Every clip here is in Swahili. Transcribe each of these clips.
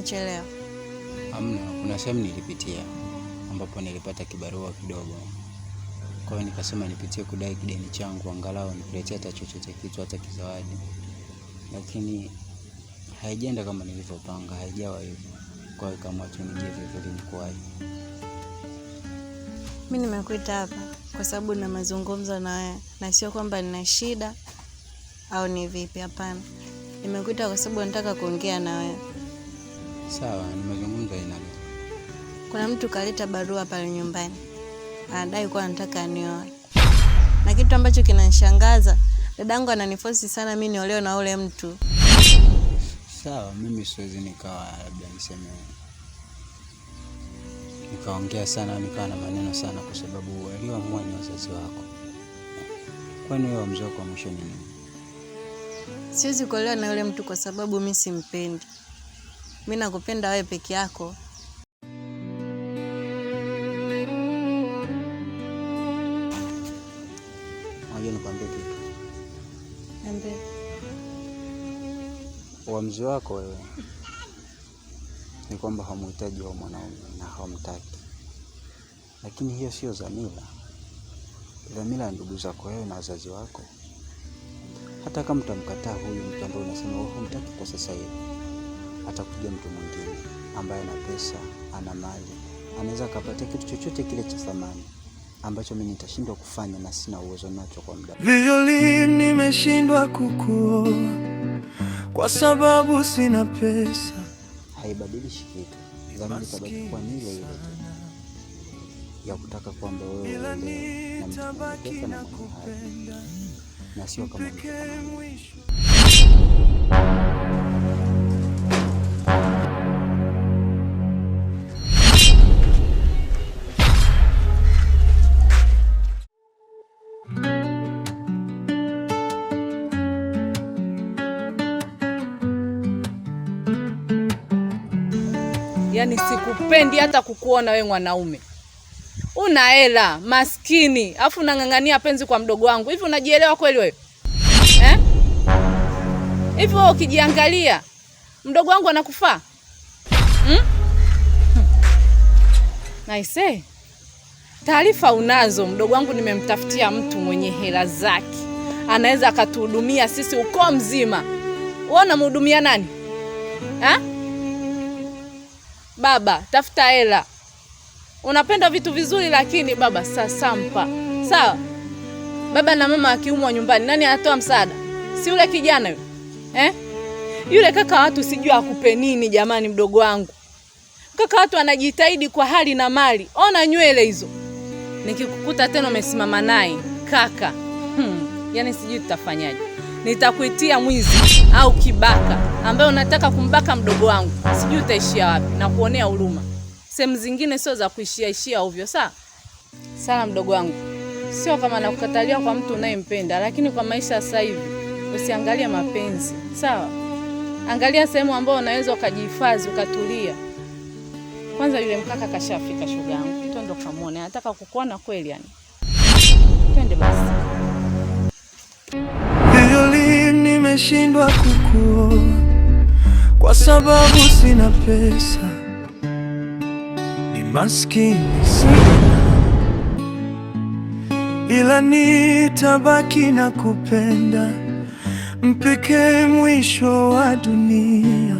umechelewa? Hamna, kuna sehemu nilipitia ambapo nilipata kibarua kidogo. Kwa hiyo nikasema nipitie kudai kideni changu angalau nikuletea hata chochote kitu, hata kizawadi. Lakini haijaenda kama nilivyopanga, haijawa hivyo. Kwa hiyo kama tu nije vile nikuaje. Mimi nimekuita hapa kwa sababu na mazungumzo na wewe, na sio kwamba nina shida au ni vipi, hapana. Nimekuita kwa sababu nataka kuongea na wewe. Sawa, nimezungumza ina nini? Kuna mtu kaleta barua pale nyumbani. Anadai kwa anataka anioe. Na kitu ambacho kinanishangaza, dadangu ananiforce sana mimi niolewe na ule mtu. Sawa, mimi siwezi nikawa labda niseme nikaongea sana, nikawa na maneno sana kwa sababu walioamua ni wazazi wako. Kwani wewe mzee wako mwisho ni nini? Siwezi kuolewa na yule mtu kwa sababu mimi simpendi. Mimi nakupenda wewe peke yako. Ngoja nikwambie kitu. Niambie. Uamuzi wako wewe ni kwamba hamuhitaji wa mwanaume na hamtaki. Lakini hiyo sio dhamira. Dhamira ya ndugu zako wewe na wazazi wako. Hata kama mtamkataa huyu mtu ambaye unasema wewe humtaki kwa sasa hivi, atakuja mtu mwingine ambaye ana pesa, ana mali, anaweza kupata kitu chochote kile cha thamani ambacho mimi nitashindwa kufanya na sina uwezo nacho kwa muda. Violin nimeshindwa kukuoa kwa sababu sina pesa. Haibadilishi kitu. Dhamira itabaki kwa ile ile ya kutaka kwamba wewe uelewe na mtu na kupenda na sio kama Yaani sikupendi hata kukuona wewe mwanaume. Una hela, maskini, afu unang'ang'ania penzi kwa mdogo wangu. Hivi unajielewa kweli wewe? Hivi wewe ukijiangalia, mdogo wangu anakufaa? Naise. Taarifa unazo, mdogo wangu nimemtafutia mtu mwenye hela zake. Anaweza akatuhudumia sisi ukoo mzima. Wewe unamhudumia nani? Baba, tafuta hela. Unapenda vitu vizuri lakini baba sasampa. Sawa? Baba na mama akiumwa nyumbani, nani anatoa msaada? Si yule kijana yule? Yule kaka watu sijua akupe nini jamani mdogo wangu. Kaka watu anajitahidi kwa hali na mali. Ona nywele hizo. Nikikukuta tena umesimama naye, kaka. Yaani sijui tutafanyaje. Nitakuitia mwizi au kibaka ambaye unataka kumbaka mdogo wangu. Sijui utaishia wapi na kuonea huruma. Sehemu zingine sio za kuishia ovyo, sawa? Sana mdogo wangu. Sio kama nakukatalia kwa mtu unayempenda, lakini kwa maisha sasa hivi usiangalie mapenzi, sawa? Angalia sehemu ambayo unaweza ukajihifadhi, ukatulia. Kwanza yule mkaka kashafika shoga yangu. Twende kamuone, anataka kukuona kweli yani. Twende basi. Violin nimeshindwa kukuoa kwa sababu sina pesa. Ni maskini sana, ila nitabaki na kupenda mpeke mwisho wa dunia.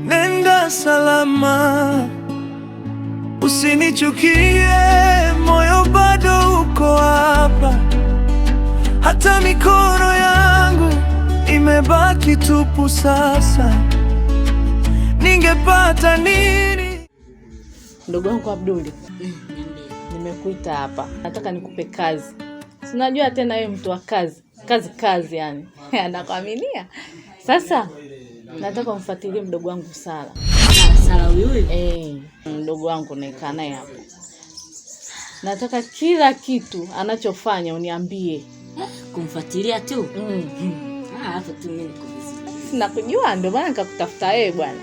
Nenda salama, usinichukie, moyo bado uko hapa. Hata mikono yangu imebaki tupu sasa. Ningepata nini? Ndugu wangu Abduli, nimekuita hapa. Nataka nikupe kazi. Unajua tena wewe mtu wa kazi. Kazi yani. Anakuaminia. Sasa nataka umfuatilie mdogo wangu Sala. Sala huyu? Mdogo wangu naika naye hapo. Nataka kila kitu anachofanya uniambie. Kumfuatilia tu? Hapo tu mimi niko vizuri. Sinakujua ndio maana nikakutafuta wewe bwana.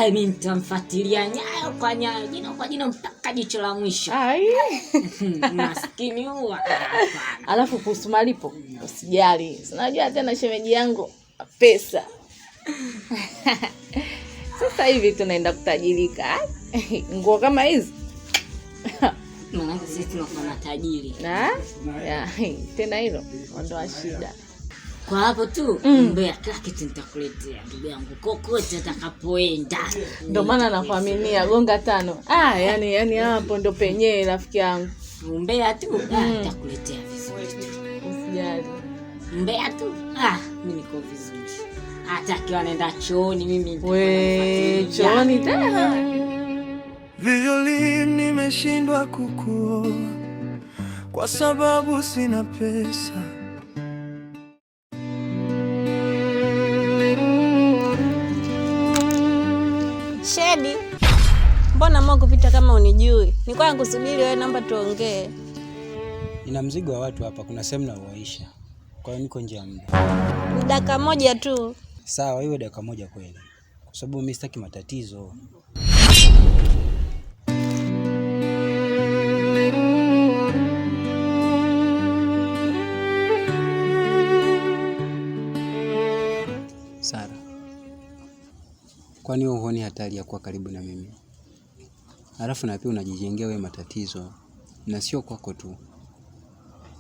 Mimi nitamfuatilia nyayo kwa nyayo, jina kwa jina mpaka jicho la mwisho. Maskini huwa. Alafu kuhusu malipo usijali. Unajua tena shemeji yangu pesa. Sasa hivi tunaenda kutajirika. Nguo kama hizi. Maana sisi tunakuwa matajiri. Ya, tena hilo ondoa shida. Kwa hapo tu, mbea kila kitu nitakuletea ndugu yangu. Kokote utakapoenda. Ndio maana nakuaminia gonga 5. Yani hapo ndo penyewe rafiki yangu. Mbea tu, nitakuletea vizuri tu. Usijali. Mbea tu. Mimi niko vizuri. Hata akiwa anaenda chooni mimi chooni tena. Violin nimeshindwa kukuoa kwa sababu sina pesa. Shedi, mbona mwa kupita kama unijui? Nilikuwa nakusubiri wewe, naomba tuongee. Nina mzigo wa watu hapa, kuna sehemu na uwaisha. Kwa hiyo niko nje ya muda. Ni dakika moja tu. Sawa, iwe dakika moja kweli. Kwa sababu mimi sitaki matatizo. Sara, kwani wewe huoni hatari ya kuwa karibu na mimi? Halafu na pia unajijengea wewe matatizo, na sio kwako tu.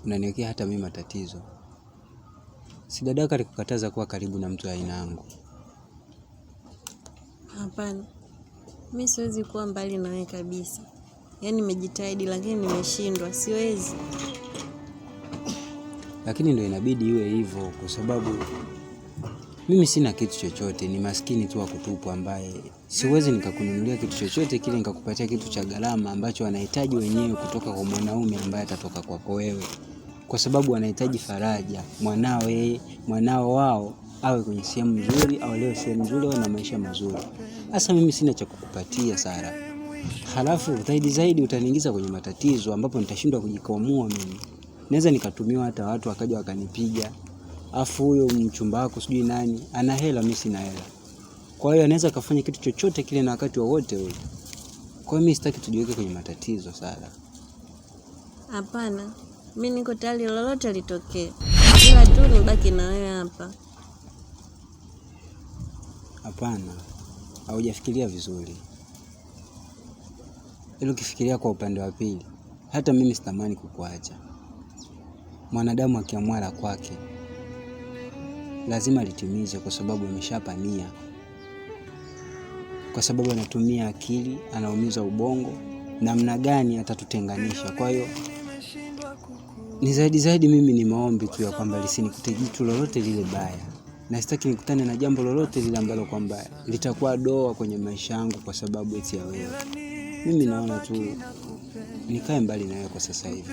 Unaniwekea hata mimi matatizo. Si dadaka alikukataza kuwa karibu na mtu aina yangu? Hapana. Mimi siwezi kuwa mbali na wewe kabisa. Yaani nimejitahidi lakini nimeshindwa, siwezi. Lakini ndio inabidi iwe hivyo kwa sababu mimi sina kitu chochote, ni maskini tu wa kutupwa ambaye siwezi nikakununulia kitu chochote kile nikakupatia kitu cha gharama ambacho wanahitaji wenyewe kutoka kwa mwanaume ambaye atatoka kwako wewe. Kwa sababu wanahitaji faraja, mwanao wao awe kwenye sehemu nzuri, au leo sehemu nzuri na maisha mazuri. Sasa mimi sina cha kukupatia Sara. Halafu zaidi utaniingiza kwenye matatizo ambapo nitashindwa kujikwamua mimi. Naweza nikatumiwa hata watu wakaja wakanipiga. Afu huyo mchumba wako sijui nani ana hela, mimi sina hela. Kwa hiyo anaweza kufanya kitu chochote kile na wakati wowote ule. Kwa hiyo mimi sitaki tujiweke kwenye matatizo Sara. Hapana. Mimi niko tayari lolote litokee. Ila tu nibaki na wewe hapa. Hapana. Haujafikiria vizuri. Ili ukifikiria kwa upande wa pili, hata mimi sitamani kukuacha. Mwanadamu akiamua la kwake lazima litimize, kwa sababu ameshapania. Kwa sababu anatumia akili, anaumiza ubongo, namna gani atatutenganisha. Kwa hiyo ni zaidi mimi ni maombi tu ya kwamba lisinikute jitu lolote lile baya. Na sitaki nikutane na jambo lolote lile ambalo kwamba litakuwa doa kwenye maisha yangu kwa sababu eti ya wewe. Mimi naona tu nikae mbali na wewe kwa sasa hivi.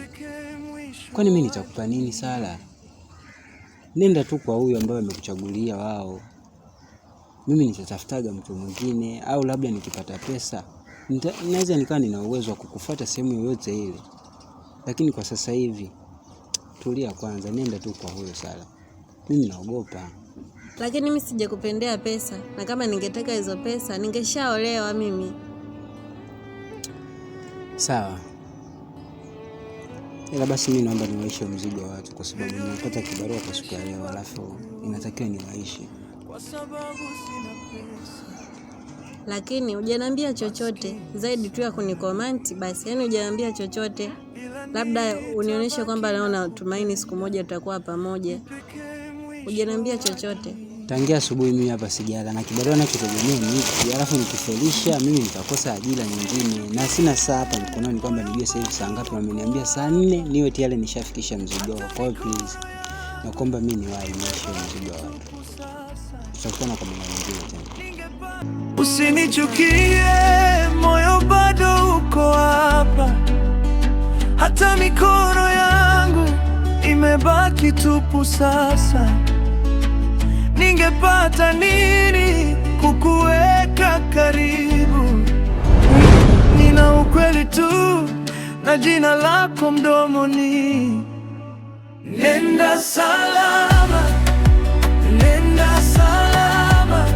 Kwani mimi nitakupa nini Sara? Nenda tu kwa huyo ambaye amekuchagulia wao. Mimi nitatafutaga mtu mwingine, au labda nikipata pesa naweza nikawa nina uwezo wa kukufuata sehemu yoyote ile. Lakini kwa sasa hivi tulia kwanza, nenda tu kwa huyo Sara. Mimi naogopa. Lakini mimi sijakupendea pesa, na kama ningetaka hizo pesa ningeshaolewa mimi. Sawa. Ila basi mimi naomba niwaishe mzigo wa watu kwa sababu nimepata kibarua kwa siku ya leo, alafu inatakiwa niwaishe. Lakini hujaniambia chochote zaidi tu ya kunikomenti basi. Yaani hujaniambia chochote. Labda unionyeshe kwamba naona tumaini siku moja tutakuwa pamoja. Hujaniambia chochote. Tangia asubuhi mimi hapa sijala na kibarua nachotegemea ni hiki, alafu nikifelisha mimi nitakosa ajira nyingine, na sina saa hapa mkononi kwamba nijue sasa hivi saa ngapi. Wameniambia saa 4 niwe tayari nishafikisha mzigo. Kwa hiyo please naomba mimi niwahi niishe mzigo wa watu. Tutakutana kwa mara nyingine tena. Usinichukie, moyo bado uko hapa. Hata mikono yangu imebaki tupu sasa. Ningepata nini kukuweka karibu? Nina ukweli tu na jina lako mdomoni. Nenda salama, nenda salama.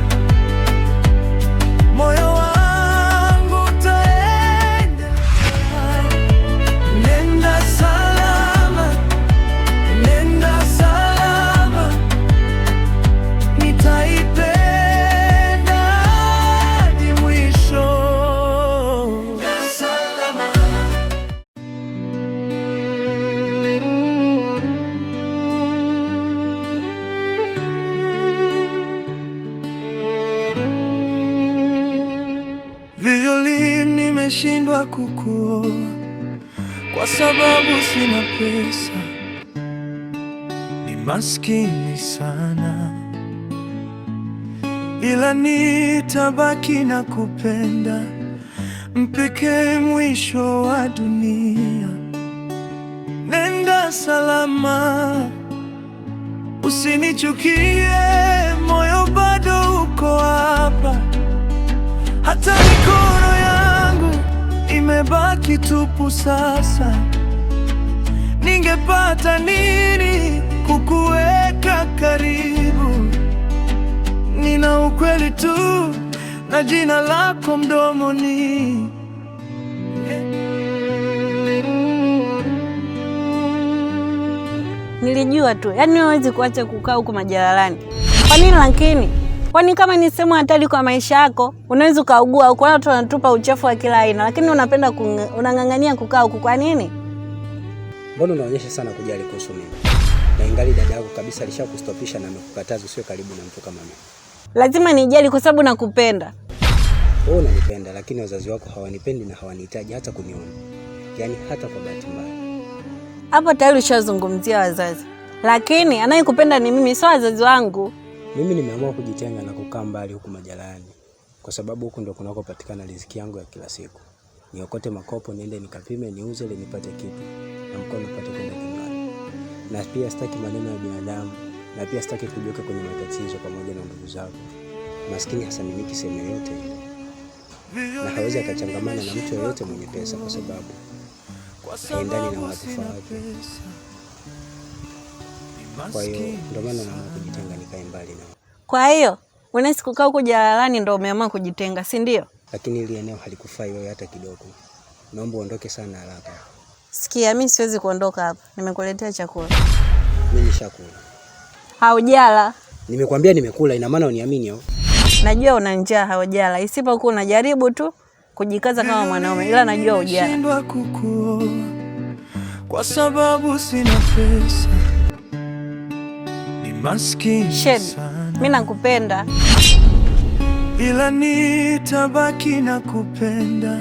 Moyo wangu utaenda. Nenda salama, nenda salama. Nitaipenda nimeshindwa kukuoa kwa sababu sina pesa, ni maskini sana, ila nitabaki na kupenda mpeke mwisho wa dunia. Nenda salama, usinichukie, moyo bado uko hapa. Hata mikono yangu imebaki tupu sasa. Ningepata nini kukuweka karibu? Nina ukweli tu na jina lako mdomoni. Nilijua tu, yaani hawezi kuacha kukaa huko majalalani. Kwa nini lakini? Kwani kama ni sehemu hatari kwa maisha yako, unaweza ukaugua huko, watu wanatupa uchafu wa kila aina, lakini unapenda unang'ang'ania kukaa huko kwa nini? Mbona unaonyesha sana kujali kuhusu mimi? Na ingali dada yako kabisa alishakustopisha na amekukataza usiwe karibu na mtu kama mimi. Lazima nijali kwa sababu nakupenda. Wewe unanipenda, lakini wazazi wako hawanipendi na hawanihitaji hata kuniona. Yaani hata kwa bahati mbaya. Hapo tayari ushazungumzia wazazi. Lakini anayekupenda ni mimi, sio wazazi wangu. Mimi nimeamua kujitenga na kukaa mbali huku majalani kwa sababu huku ndo kunakopatikana riziki yangu ya kila siku. Niokote makopo niende nikapime niuze ili nipate kitu na mkono upate kwenda kinywani. Na pia sitaki maneno ya binadamu, na pia sitaki kujiweka kwenye matatizo pamoja na ndugu zako. Maskini hasaminiki sehemu yoyote na hawezi akachangamana na mtu yoyote mwenye pesa kwa sababu haendani na wadhifa wake. Kwa hiyo ndio maana naamua kujitenga nikae mbali nao. Kwa hiyo unaweza kukaa huko jalalani ndio umeamua kujitenga, si ndio? Lakini ile eneo halikufai wewe hata kidogo. Naomba uondoke sana haraka. Sikia, mimi siwezi kuondoka hapa. Nimekuletea chakula. Mimi nishakula. Haujala. Nimekwambia nimekula, ina maana uniamini au? Najua una njaa, haujala. Isipokuwa unajaribu tu kujikaza kama mwanaume, ila najua hujala. Nimeshindwa kukuoa kwa sababu sina pesa, ni maskini sana. Mimi nakupenda, ila nitabaki na kupenda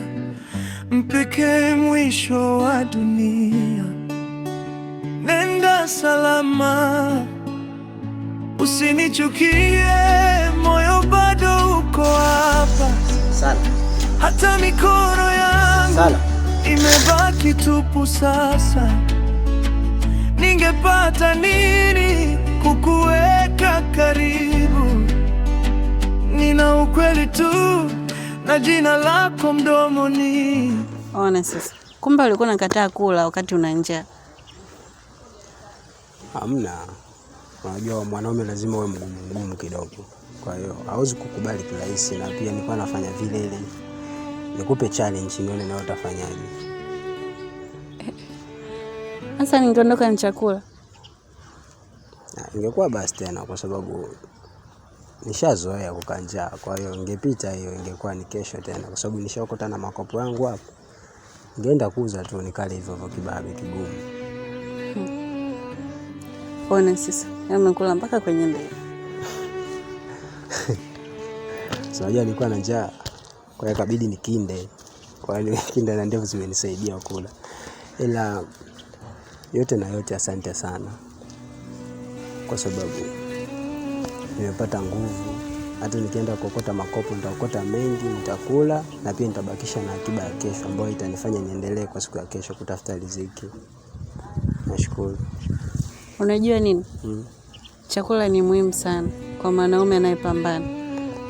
mpeke mwisho wa dunia. Nenda salama, usinichukie, moyo bado uko hapa. Sala. Hata mikono yangu imebaki tupu sasa. Ningepata nini kukuweka karibu? Nina ukweli tu na jina lako mdomoni. Ona sasa, kumbe ulikuwa unakataa kula wakati una njaa. Hamna. Unajua mwanaume lazima uwe mgumu kidogo. Kwa hiyo hauwezi kukubali kirahisi, na pia nilikuwa nafanya vile ile nikupe challenge nione na utafanyaje. Sasa ningeondoka na chakula. Ingekuwa basi tena kwa sababu nishazoea kukaa njaa. Kwa hiyo ingepita hiyo, ingekuwa ni kesho tena kwa sababu nishaokota na makopo yangu hapo. Ningeenda kuuza tu nikale hivyo hivyo kibabe kigumu. Ona sasa, nimekula mpaka kwenye mbele. Unajua nilikuwa na njaa. Kwa hiyo ikabidi nikinde. Kwa hiyo kinda na ndevu zimenisaidia kula. Ila yote na yote asante sana. Kwa sababu nimepata nguvu. Hata nikienda kuokota makopo nitaokota mengi, nitakula na pia nitabakisha na akiba ya kesho ambayo itanifanya niendelee kwa siku ya kesho kutafuta riziki. Nashukuru. Unajua nini? Chakula ni muhimu sana kwa mwanaume anayepambana.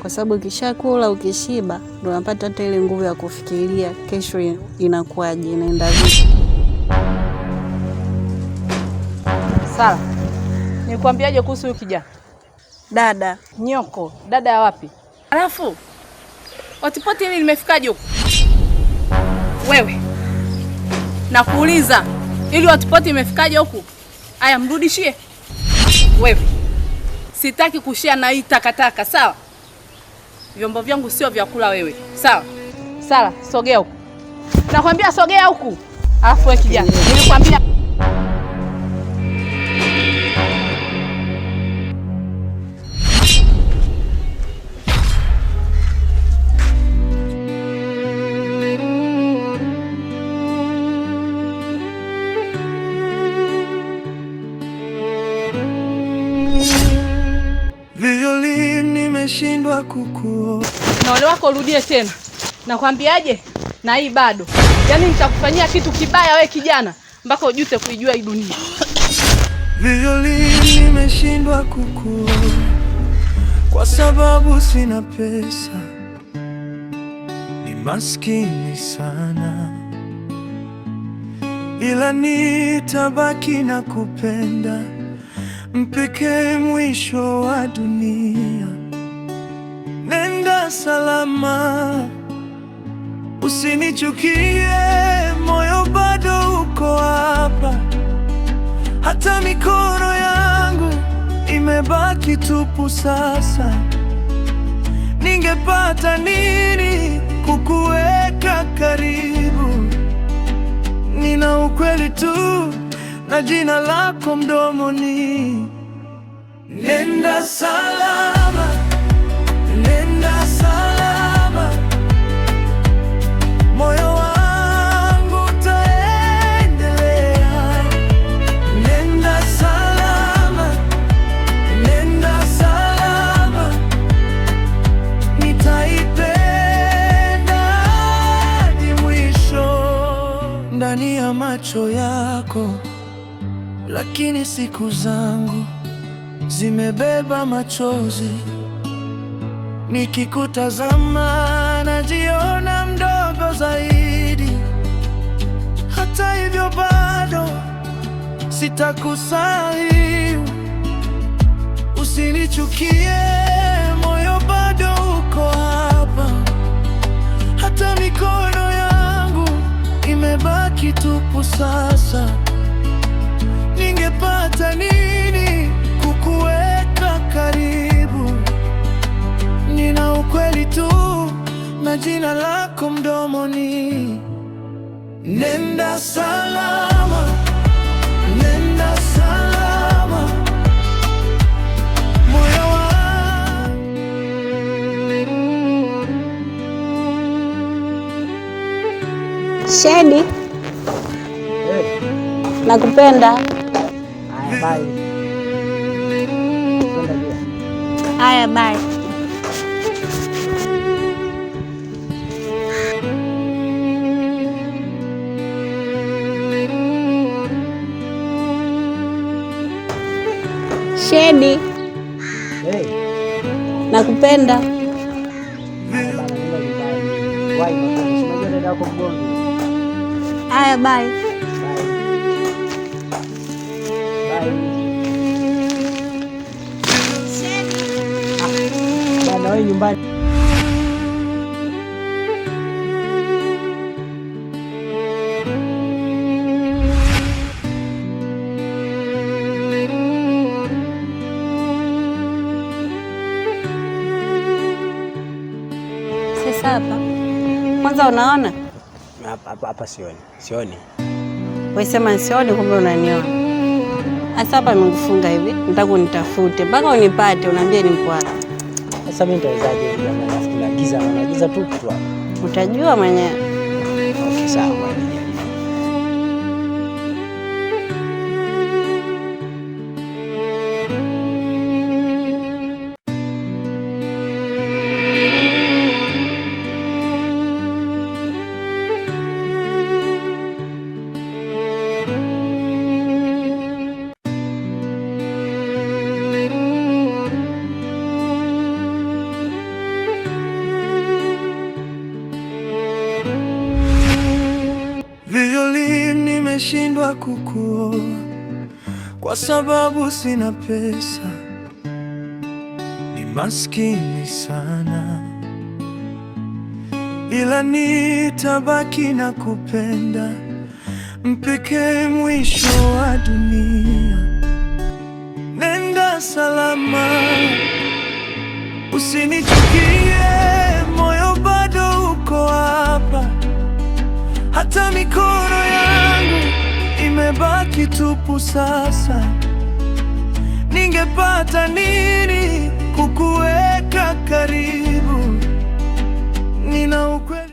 Kwa sababu ukishakula ukishiba ndio unapata hata ile nguvu ya kufikiria kesho inakuaje, inaenda vipi. Sawa. Nikwambiaje kuhusu huyu kijana? Dada, Nyoko, dada ya wapi? Alafu watipoti hili limefikaje huko? Wewe. Nakuuliza, ili watipoti imefikaje huko? Aya, mrudishie. Wewe. Sitaki kushia na hii takataka, sawa? Vyombo vyangu sio vya kula wewe. Sawa? Sala, sogea huko. Nakwambia sogea huko. Alafu wewe kijana, nilikwambia wako urudie tena. Nakwambiaje? Na hii bado. Yaani nitakufanyia kitu kibaya we kijana mpaka ujute kuijua hii dunia. Violini nimeshindwa kukua kwa sababu sina pesa. Ni maskini sana, ila nitabaki na kupenda mpeke mwisho wa dunia. Nenda salama, usinichukie, moyo bado uko hapa. Hata mikono yangu imebaki tupu sasa. Ningepata nini kukuweka karibu? Nina ukweli tu na jina lako mdomoni. Nenda salama, nenda salama, moyo wangu utaendelea. Nenda salama, nenda salama, nitaipenda hadi mwisho. Ndani ya macho yako, lakini siku zangu zimebeba machozi. Nikikutazama najiona mdogo zaidi. Hata hivyo bado sitakusahau. Usinichukie, moyo bado uko hapa. Hata mikono yangu imebaki tupu sasa. Ningepata nini kukuweka karibu? Nina ukweli tu na jina lako mdomoni. Nenda salama, nenda salama, moyo wangu. Shedi, nakupenda. Haya, bye. Shedi, nakupenda. Haya, bye. Bana wewe nyumbani. Sasa hapa kwanza unaona? Hapa sioni. Wewe sema sioni, kumbe unaniona. Sasa hapa nimekufunga hivi, nataka unitafute mpaka unipate, unaambia ni mkwara. Sasa mimi nitawezaje bwana? Nafikiri giza tu tu. Utajua mwenyewe. Okay, sawa. Nimeshindwa kukuoa kwa sababu sina pesa. Ni maskini sana, ila nitabaki na kupenda mpeke mwisho wa dunia. Nenda salama, usinichukie, moyo bado uko hapa. Hata mikono yangu imebaki tupu sasa. Ningepata nini kukuweka karibu? Nina ukweli